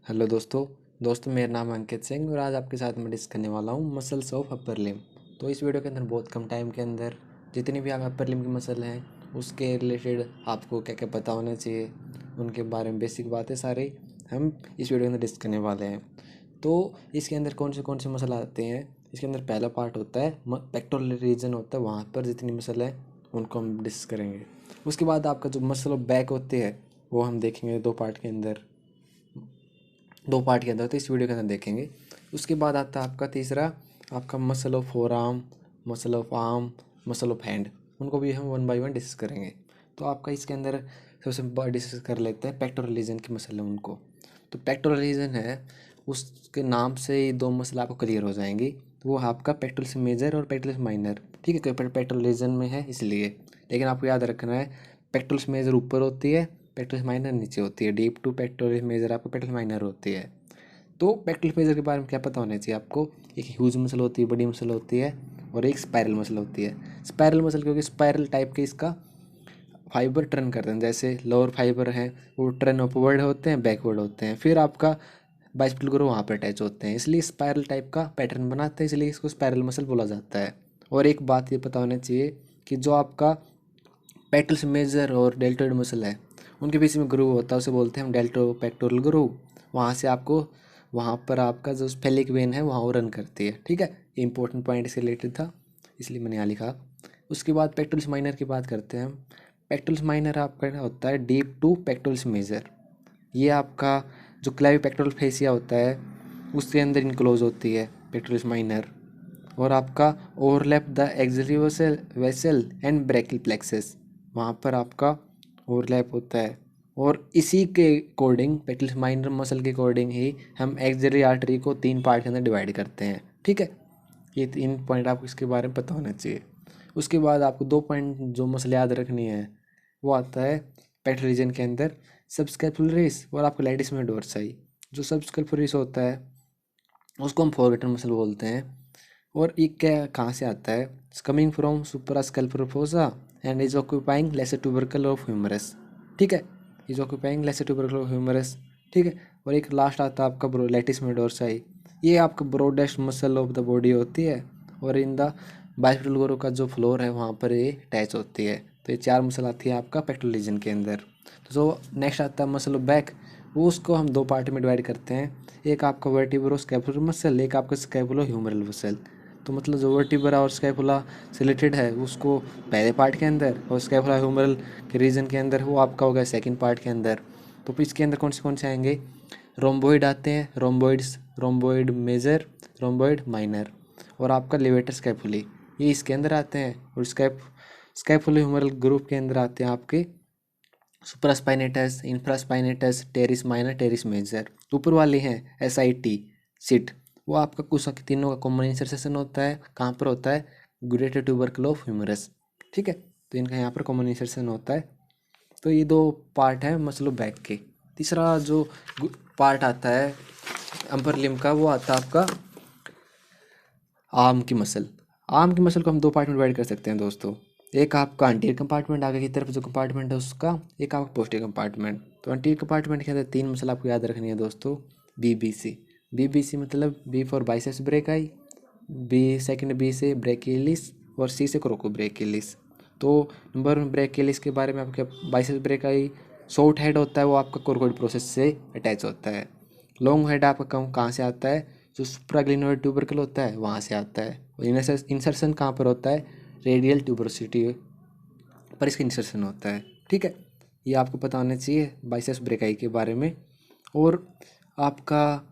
Hello दोस्तों मेरा नाम है अंकित सिंह और आज आपके साथ मैं डिस्कस करने वाला हूँ मसल्स ऑफ अपर लिम। तो इस वीडियो के अंदर बहुत कम टाइम के अंदर जितनी भी आप अपर लिम की मसल हैं उसके रिलेटेड आपको क्या क्या पता होना चाहिए, उनके बारे में बेसिक बातें सारी हम इस वीडियो के अंदर डिस्कस करने वाले हैं। तो इसके अंदर कौन से मसल आते हैं, इसके अंदर पहला पार्ट होता है पेक्टोरल रीजन होता है, वहाँ पर जितनी मसल है उनको हम डिस्कस करेंगे। उसके बाद आपका जो मसल ऑफ बैक होते हैं वो हम देखेंगे दो पार्ट के अंदर, तो इस वीडियो के अंदर देखेंगे। उसके बाद आता है आपका तीसरा, आपका muscle of four arm, muscle of arm, muscle of hand, उनको भी हम वन बाय वन डिस्कस करेंगे। तो आपका इसके अंदर सबसे डिस्कस कर लेते हैं पेक्टोरल रीजन की मसल है उनको। तो पेक्टोरल रीजन है, उसके नाम से ही दो मसल आपको क्लियर हो जाएंगी। वो आपका पेक्टोरल्स मेजर और पेक्टोरल्स माइनर, ठीक है। पेक्टोरल रीजन में है इसलिए, लेकिन आपको याद रखना है पेक्टोरल्स मेजर ऊपर होती है, पेक्टोरल्स माइनर नीचे होती है। डीप टू पेक्टोरल्स मेजर आपको पेक्टोरल्स माइनर होती है। तो पेक्टोरल मेजर के बारे में क्या पता होना चाहिए आपको। एक ह्यूज मसल होती है, बड़ी मसल होती है, और एक स्पाइरल मसल होती है। स्पाइरल मसल क्योंकि स्पाइरल टाइप के इसका फाइबर टर्न करते हैं, जैसे लोअर फाइबर हैं वो टर्न अपवर्ड होते हैं, बैकवर्ड होते हैं, फिर आपका बाइसेप्टल ग्रो वहाँ पर अटैच होते हैं, इसलिए स्पाइरल टाइप का पैटर्न बनाते हैं, इसलिए इसको स्पाइरल मसल बोला जाता है। और एक बात ये पता होनी चाहिए कि जो आपका पेक्टोरल्स मेजर और डेल्टोइड मसल है उनके बीच में ग्रूव होता है, उसे बोलते हैं हम डेल्टो पेक्टोरल ग्रूव। वहाँ से आपको, वहाँ पर आपका जो स्फेलिक वेन है वहाँ वो रन करती है, ठीक है। ये इंपॉर्टेंट पॉइंट इससे रिलेटेड था इसलिए मैंने यहाँ लिखा। उसके बाद पेक्टोरल्स माइनर की बात करते हैं हम। पेक्टोरल्स माइनर आपका होता है डीप टू पेक्टोरल्स मेजर। ये आपका जो क्लेवी पेक्टोरल फेसिया होता है उसके अंदर इनक्लोज होती है पेक्टोरल्स माइनर। और आपका overlap the axillary vessel and brachial plexus, वहाँ पर आपका ओवरलैप होता है। और इसी के अकॉर्डिंग पेक्टोरल्स माइनर मसल के अकॉर्डिंग ही हम एक्सिलरी आर्टरी को तीन पार्ट के अंदर डिवाइड करते हैं, ठीक है। ये तीन पॉइंट आपको इसके बारे में पता होना चाहिए। उसके बाद आपको दो पॉइंट जो मसल याद रखनी है वो आता है पेक्टोरल रीजन के अंदर, सबस्कैपुलरिस और आपका लैटिस में डोर्साई। जो सबस्कैपुलरिस होता है उसको हम फोरगेटर मसल बोलते हैं। और ये क्या कहाँ से आता है, coming from suprascapular fossa and is occupying lesser tubercle of humerus, ठीक है। Is occupying lesser tubercle of humerus, ठीक है। और एक लास्ट आता है आपका लैटिस में डोर्साई। ये आपका broadest muscle of the body होती है और इन द बाइसेप्टल ग्रो का जो फ्लोर है वहाँ पर ये अटैच होती है। तो ये चार मसल आती है आपका पेक्टोरल रीजन के अंदर। तो जो नेक्स्ट आता है मसल ऑफ बैक, वो उसको हम दो पार्ट में डिवाइड करते हैं। एक आपका वर्टिब्रो स्कैपुलर मसल, एक आपका स्कैपुलो ह्यूमरल मसल। तो मतलब जो वर्टिब्रा और स्कैपुला से रिलेटेड है उसको पहले पार्ट के अंदर, और स्कैपुला ह्यूमरल के रीजन के अंदर वो आपका होगा सेकंड पार्ट के अंदर। तो फिर इसके अंदर कौन से आएंगे, रोम्बोइड आते हैं, रोम्बोइड्स, रोम्बोइड मेजर, रोम्बोइड माइनर, और आपका लिवेटर स्कैपुली, ये इसके अंदर आते हैं। और स्कैपुलो ह्यूमरल ग्रुप के अंदर आते हैं आपके supraspinatus, infraspinatus, teres minor, teres major. ऊपर वाले हैं SIT, सिट, वो आपका कुछ तीनों का कॉमन इंसर्शन होता है, कहाँ पर होता है, ग्रेटर ट्यूबरकल ऑफ ह्यूमरस, ठीक है। तो इनका यहाँ पर कॉमन इंसर्शन होता है। तो ये दो पार्ट है मसल ऑफ बैक के। तीसरा जो पार्ट आता है अपर लिम्ब का वो आता है आपका आर्म की मसल। आर्म की मसल को हम दो पार्ट में डिवाइड कर सकते हैं दोस्तों। एक आपका अंटीरियर कंपार्टमेंट, आगे की तरफ जो कंपार्टमेंट है उसका, एक आपका पोस्टीरियर कंपार्टमेंट। तो अंटीरियर कंपार्टमेंट के अंदर तीन मसल आपको याद रखनी है दोस्तों। BBC, BBC मतलब B for biceps brachii, B second B से ब्रेकियलिस, और सी से क्रोकोब्रेकियलिस। तो नंबर वन ब्रेकियलिस के बारे में आपके बाइसेप्स ब्रेकाई शॉर्ट हेड होता है, वो आपका कोरकोइड प्रोसेस से अटैच होता है। लॉन्ग हेड आपका कहाँ से आता है, जो सुप्राग्लिनोइड ट्यूबरकल होता है वहाँ से आता है। और इंसर्शन कहाँ पर होता है, रेडियल ट्यूबरोसिटी पर इसका इंसर्शन होता है, ठीक है। ये आपको पता होना चाहिए बाइसेप्स ब्रेकाई के बारे में। और आपका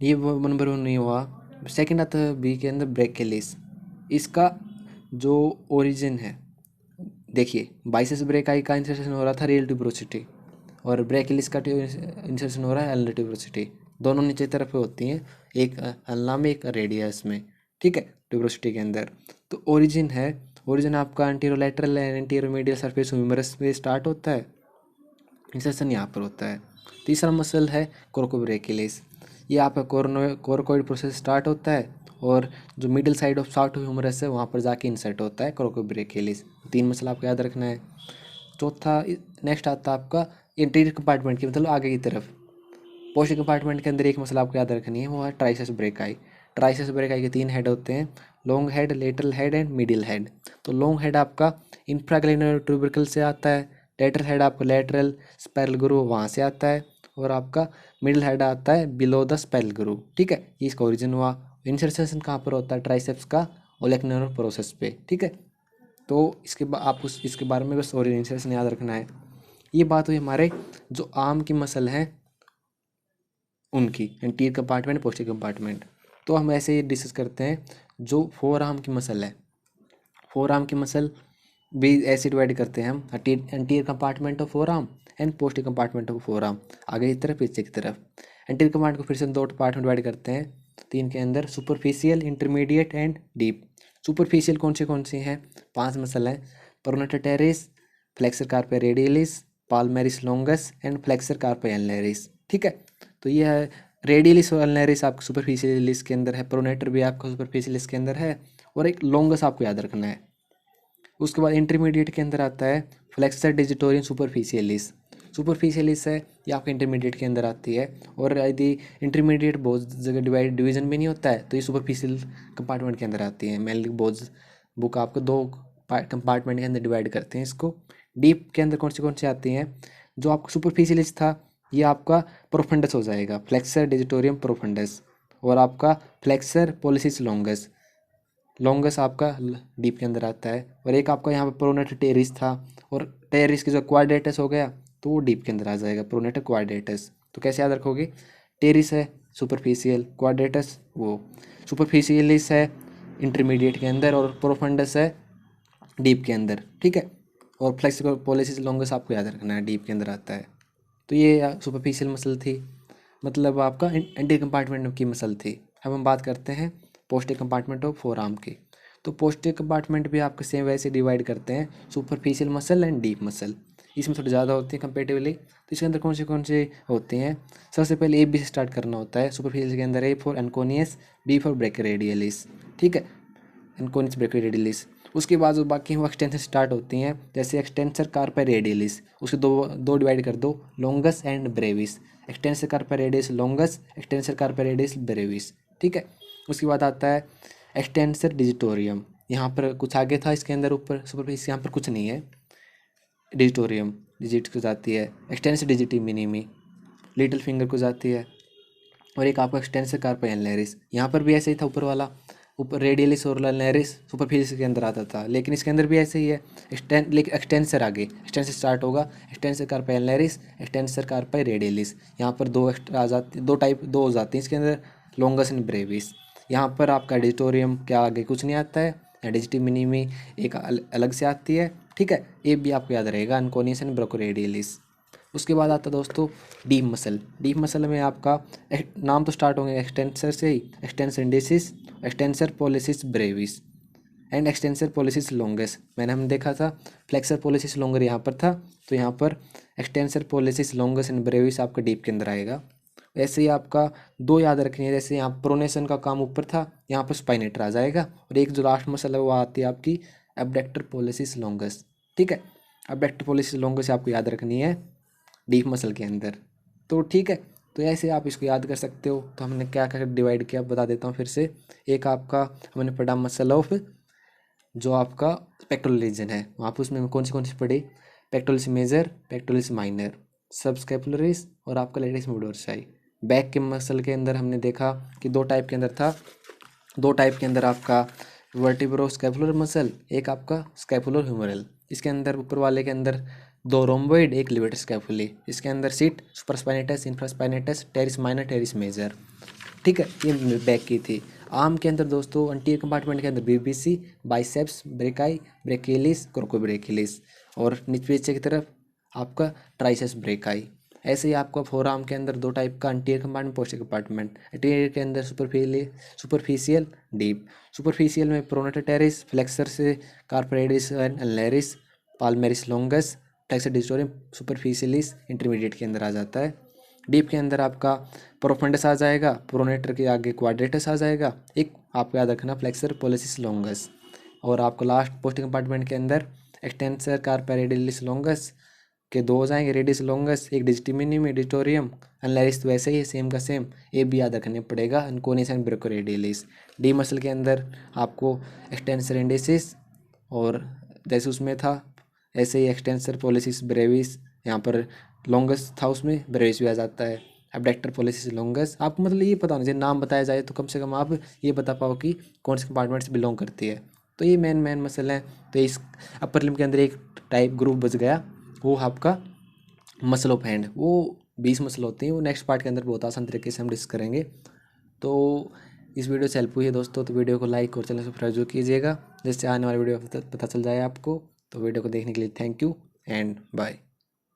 ये नंबर वन नहीं हुआ, सेकंड आता है बी के अंदर ब्रेकियलिस। इसका जो ओरिजिन है, देखिए बाइसेप्स ब्रेकाई का इंसर्शन हो रहा था रेडियल ट्यूबरोसिटी, और ब्रेकियलिस का इंसर्शन हो रहा है एल्नर ट्यूबरोसिटी। दोनों नीचे तरफ पे होती हैं, एक अल्ना में एक रेडियस में, ठीक है, ट्यूबरोसिटी के अंदर। तो ओरिजिन है, ओरिजिन आपका एंटीरोलैटरल एंटीरोमीडियल सरफेस ह्यूमरस में स्टार्ट होता है, इंसर्शन यहाँ पर होता है। तीसरा मसल है कोरकोब्रेकियलिस, ये आपका कोरकोइड प्रोसेस स्टार्ट होता है, और जो middle side of soft humerus है वहाँ पर जाके इंसर्ट होता है कोरकोब्रेकियलिस। तीन मसल आपको याद रखना है। चौथा नेक्स्ट आता है आपका इंटीरियर कंपार्टमेंट की, मतलब आगे की तरफ, पोस्टिक कंपार्टमेंट के अंदर एक मसल आपको याद रखनी है, वो है ट्राइसेप्स ब्रेकाई। ट्राइसेप्स ब्रेकाई के 3 हेड होते हैं, long head, lateral head and middle head. तो लॉन्ग हेड आपका इंफ्राग्लेनुलर ट्यूबरकल से आता है, लेटरल हेड आपका लेटरल स्पाइरल ग्रूव वहाँ से आता है, और आपका मिडिल हेड आता है बिलो द स्पाइरल ग्रूव। ठीक है, ये इसका ओरिजिन हुआ। इंसर्शन कहाँ पर होता है ट्राइसेप्स का, ओलेक्युलर प्रोसेस पे। ठीक है, तो आप इसके बारे में बस ओरिजिन इंसर्शन याद रखना है। ये बात हुई हमारे जो आर्म की मसल हैं उनकी, एंटीरियर कंपार्टमेंट, पोस्टीरियर कंपार्टमेंट। तो हम ऐसे ही डिस्कस करते हैं जो फोर आर्म की मसल है। फोर आर्म की मसल भी ऐसे डिवाइड करते हैं हम, anterior compartment of four arm and posterior compartment of four arm, आगे की तरफ पीछे की तरफ। एंटीरियर कंपार्टमेंट को फिर से 2 पार्ट में डिवाइड करते हैं, 3 के अंदर, superficial, intermediate and deep. Superficial कौन सी हैं, 5 मसल हैं, pronator teres, flexor carpi radialis, palmaris longus and flexor carpi ulnaris. ठीक है, तो ये है रेडियलिस और एल्नेरिस आपको सुपरफिशियलिस के अंदर है, प्रोनेटर भी आपका सुपरफिशियलिस के अंदर है, और एक लॉन्गस आपको याद रखना है। उसके बाद इंटरमीडिएट के अंदर आता है फ्लेक्सर डिजिटोरियम सुपरफिशियलिस। सुपरफिशियलिस है ये आपके इंटरमीडिएट के अंदर आती है, और यदि इंटरमीडिएट बहुत जगह डिवीजन भी नहीं होता है तो ये सुपरफिशियल कंपार्टमेंट के अंदर आती है। मेनली बोझ बुक आपको 2 कंपार्टमेंट के अंदर डिवाइड करते हैं इसको। डीप के अंदर कौन सी आती हैं, जो आपका सुपरफिशियलिस था ये आपका प्रोफंडस हो जाएगा, फ्लेक्सर डिजिटोरियम प्रोफंडस, और आपका फ्लेक्सर पॉलिसिस लॉन्गस, लॉन्गस आपका डीप के अंदर आता है। और एक आपका यहाँ पर प्रोनेटर टेरिस था, और टेरिस की जो क्वाड्रेटस हो गया तो वो डीप के अंदर आ जाएगा, प्रोनेटर क्वाड्रेटस। तो कैसे याद रखोगे, टेरिस है सुपरफिशियल, क्वाड्रेटस वो सुपरफिशियलिस है इंटरमीडिएट के अंदर, और प्रोफंडस है डीप के अंदर। ठीक है, और फ्लेक्सिबल पॉलिसिस लॉन्गस आपको याद रखना है, डीप के अंदर आता है। तो ये सुपरफिशियल मसल थी, मतलब आपका एंटी कंपार्टमेंट की मसल थी। अब हम बात करते हैं posterior compartment of four arm की। तो पोस्टीरियर कंपार्टमेंट भी आपके सेम वैसे डिवाइड करते हैं, superficial muscle and deep muscle. इसमें थोड़ी ज़्यादा होती है कंपेरेटिवली। तो इसके अंदर कौन से होते हैं, सबसे पहले ए बी से स्टार्ट करना होता है। सुपरफिशियल के अंदर A for anconeus, B for ब्रैकियोरेडियलिस। ठीक है, एनकोनियस ब्रैकियोरेडियलिस। उसके बाद जो बाकी वो एक्सटेंशन स्टार्ट होती हैं, जैसे एक्सटेंसर कार्पे रेडियलिस, उसके दो डिवाइड कर दो, longus and Brevis. Extensor carpe radius longus, extensor carpe radius Brevis. ठीक है, उसके बाद आता है एक्सटेंसर डिजिटोरियम। यहाँ पर कुछ आगे था इसके अंदर ऊपर सुपरफिशियल, यहाँ पर कुछ नहीं है। डिजिटोरियम डिजिट को जाती है, एक्सटेंसर डिजिटी मिनिमी लिटिल फिंगर को जाती है, और एक आपका एक्सटेंसर कार्पे एल्नेरिस। यहाँ पर भी ऐसे ही था, ऊपर वाला ऊपर रेडियलिस और एल्नेरिस सुपरफिशियल के अंदर आता था, लेकिन इसके अंदर भी ऐसे ही है। लेकिन एक्सटेंसर आगे, एक्सटेंसर स्टार्ट होगा, extensor carpi ulnaris, extensor carpi radialis. यहाँ पर 2 एक्स्ट्रा आ जाती, 2 हो जाती हैं इसके अंदर, लॉन्गस एंड ब्रेविस। यहाँ पर आपका डिजिटोरियम के आगे कुछ नहीं आता है, या डिजिटी मिनिमी एक अलग से आती है। ठीक है, ये भी आपको याद रहेगा, अनकोनियस एंड ब्रोकोरेडियलिस। उसके बाद आता है दोस्तों डीप मसल। डीप मसल में आपका नाम तो स्टार्ट होंगे एक्सटेंसर से ही, extensor indicis, extensor pollicis brevis and extensor pollicis longus. मैंने हम देखा था फ्लेक्सर पॉलिसिस लॉन्गर यहाँ पर था, तो यहाँ पर extensor pollicis longus and Brevis आपका डीप के अंदर आएगा। ऐसे ही आपका 2 याद रखनी है, जैसे यहाँ प्रोनेशन का काम ऊपर था, यहाँ पर स्पाइनेटर आ जाएगा, और एक जो लास्ट मसल है वो आती है आपकी एब्डक्टर पॉलिसिस लॉन्गस। ठीक है, एब्डक्टर पॉलिसिस लॉन्गस आपको याद रखनी है डीप मसल के अंदर। तो ठीक है, तो ऐसे आप इसको याद कर सकते हो। तो हमने क्या क्या डिवाइड किया बता देता हूँ फिर से। एक आपका हमने पढ़ा मसल ऑफ जो आपका पेक्टोरल रीजन है, वहाँ पर उसमें कौन सी पढ़ी, pectoralis major, pectoralis minor, subscapularis और आपका लेटिस डोर्साई। बैक के मसल के अंदर हमने देखा कि 2 टाइप के अंदर था, 2 टाइप के अंदर आपका वर्टिब्रो स्कैपुलर मसल, एक आपका स्कैपुलर ह्यूमरल। इसके अंदर ऊपर वाले के अंदर 2 रोम्बोइड, एक लिवेटर स्कैपुली। इसके अंदर SITS supraspinatus, infraspinatus, teres minor, teres major. ठीक है, ये बैक की थी। आर्म के अंदर दोस्तों एंटीरियर कंपार्टमेंट के अंदर बीबीसी, बाइसेप्स, ब्रेकाई, ब्रेकियलिस, क्रोकोब्रेकियलिस, और पीछे की तरफ आपका ट्राइसेप्स ब्रेकाई। ऐसे ही आपका फोर आर्म के अंदर 2 टाइप का anterior compartment, posterior compartment. Anterior के अंदर सुपरफिशियल, डीप। सुपरफिशियल में प्रोनेटर टेरिस, फ्लेक्सर से carpi radialis and ulnaris, palmaris longus, flexor digitorum superficialis intermediate के अंदर आ जाता है। डीप के अंदर आपका प्रोफंडस आ जाएगा, प्रोनेटर के आगे क्वाड्रेटस आ जाएगा, एक आपको याद रखना फ्लेक्सर पॉलिसिस लॉन्गस, और आपको लास्ट पोस्टीरियर कंपार्टमेंट के अंदर एक्सटेंसर कार्पे रेडियलिस लॉन्गस के दो हो जाएंगे, रेडियस लॉन्गस, एक डिजिटिमिनिम एडिटोरियम, अनलाइस तो वैसे ही सेम का सेम, ए भी याद रखने पड़ेगा, अनकोनिस एंड ब्रेकोरेडियलिस। डी मसल के अंदर आपको एक्सटेंसर इंडिसिस, और जैसे उसमें था ऐसे ही एक्सटेंसर पॉलिसिस ब्रेविस, यहाँ पर लॉन्गस था उसमें ब्रेविस भी आ जाता है। एबडक्टर पॉलिसिस लॉन्गस, आपको मतलब ये पता होना चाहिए, नाम बताया जाए तो कम से कम आप ये बता पाओ कि कौन से कंपार्टमेंट से बिलोंग करती है। तो ये मेन मसल हैं। तो इस अपर लिम्ब के अंदर एक टाइप ग्रुप बच गया, वो आपका मसल ऑफ हैंड। वो 20 मसल होती हैं, वो नेक्स्ट पार्ट के अंदर बहुत आसान तरीके से हम डिस्कस करेंगे। तो इस वीडियो से हेल्प हुई है दोस्तों, तो वीडियो को लाइक और चैनल सब्सक्राइब जरूर कीजिएगा, जिससे आने वाले वीडियो पता चल जाए आपको। तो वीडियो को देखने के लिए थैंक यू एंड बाय।